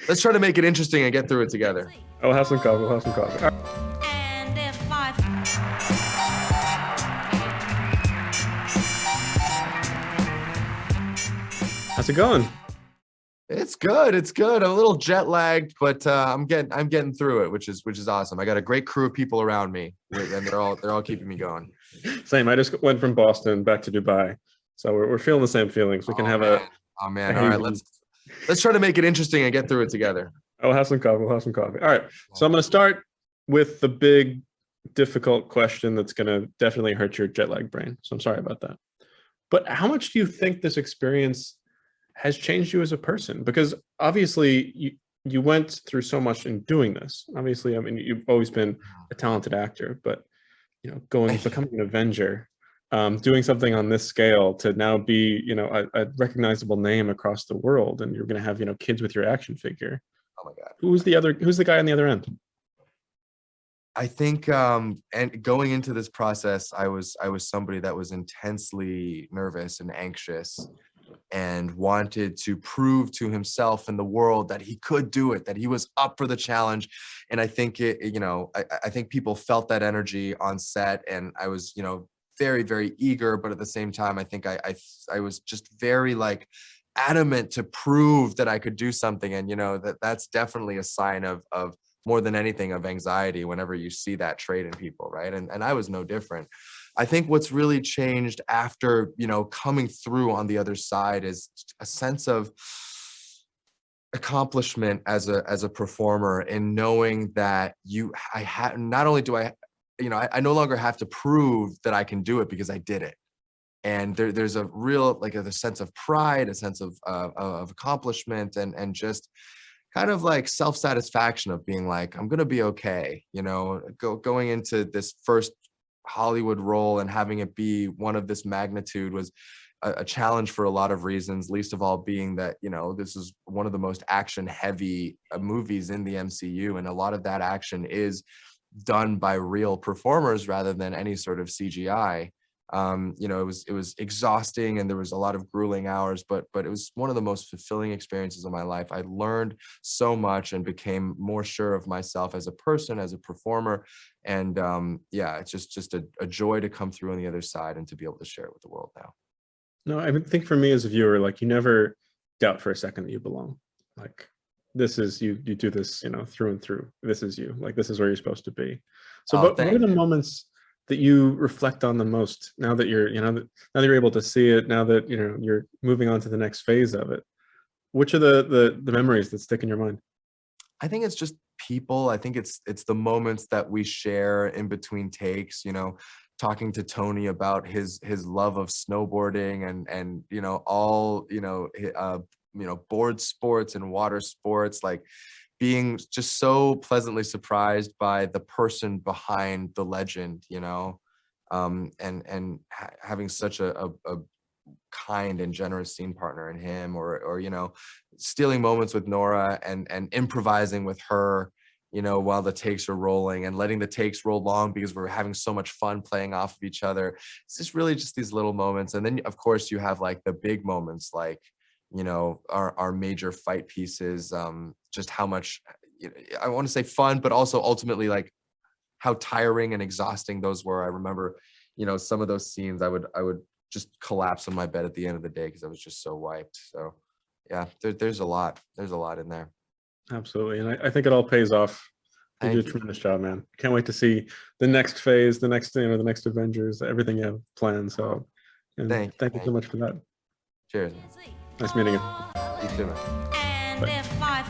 Let's try to make it interesting and get through it together. I'll have some coffee. We'll have some coffee. All right. And if I How's it going? It's good. It's good. I'm a little jet lagged, but I'm getting through it, which is awesome. I got a great crew of people around me, and they're all keeping me going. Same. I just went from Boston back to Dubai, so we're feeling the same feelings. We can have man. Oh man! All right, let's try to make it interesting and get through it together. I'll have some coffee. We'll have some coffee. All right. So I'm going to start with the big, difficult question that's going to definitely hurt your jet lag brain. So I'm sorry about that. But how much do you think this experience has changed you as a person? Because obviously you went through so much in doing this. Obviously, I mean, you've always been a talented actor, but becoming an Avenger, doing something on this scale to now be, a recognizable name across the world, and you're going to have, kids with your action figure. Oh my God. Who's the guy on the other end? I think, and going into this process, I was somebody that was intensely nervous and anxious and wanted to prove to himself and the world that he could do it, that he was up for the challenge. And I think I think people felt that energy on set, and I was, very, very eager, but at the same time, I think I was just very adamant to prove that I could do something. And, that's definitely a sign of more than anything of anxiety whenever you see that trait in people, right? And I was no different. I think what's really changed after, coming through on the other side is a sense of accomplishment as a performer, and knowing that not only do I no longer have to prove that I can do it, because I did it. And there's a real a sense of pride, a sense of accomplishment, and just kind of self-satisfaction of being I'm gonna be okay, going into this first Hollywood role and having it be one of this magnitude was a challenge for a lot of reasons, least of all being that this is one of the most action heavy movies in the MCU, and a lot of that action is done by real performers rather than any sort of CGI. It was exhausting, and there was a lot of grueling hours, but it was one of the most fulfilling experiences of my life. I learned so much and became more sure of myself as a person, as a performer. And it's just a joy to come through on the other side and to be able to share it with the world now. No, I think for me as a viewer, you never doubt for a second that you belong. This is you do this, through and through. This is you. This is where you're supposed to be. So what are the moments that you reflect on the most now that you're, now that you're able to see it, now that you're moving on to the next phase of it? Which are the memories that stick in your mind? I think it's just people. I think it's the moments that we share in between takes, talking to Tony about his love of snowboarding and all board sports and water sports, being just so pleasantly surprised by the person behind the legend, and having such a kind and generous scene partner in him, or stealing moments with Nora and improvising with her, while the takes are rolling, and letting the takes roll long because we're having so much fun playing off of each other. It's just really just these little moments. And then of course you have the big moments, our major fight pieces, just how much, I want to say fun, but also ultimately how tiring and exhausting those were. I remember, some of those scenes I would just collapse on my bed at the end of the day because I was just so wiped. So yeah, there's a lot in there. Absolutely. And I think it all pays off. You do a tremendous job, man. Can't wait to see the next phase, the next Avengers, everything you have planned. So thank you so much for that. Cheers. Nice meeting you. You too, man. and if I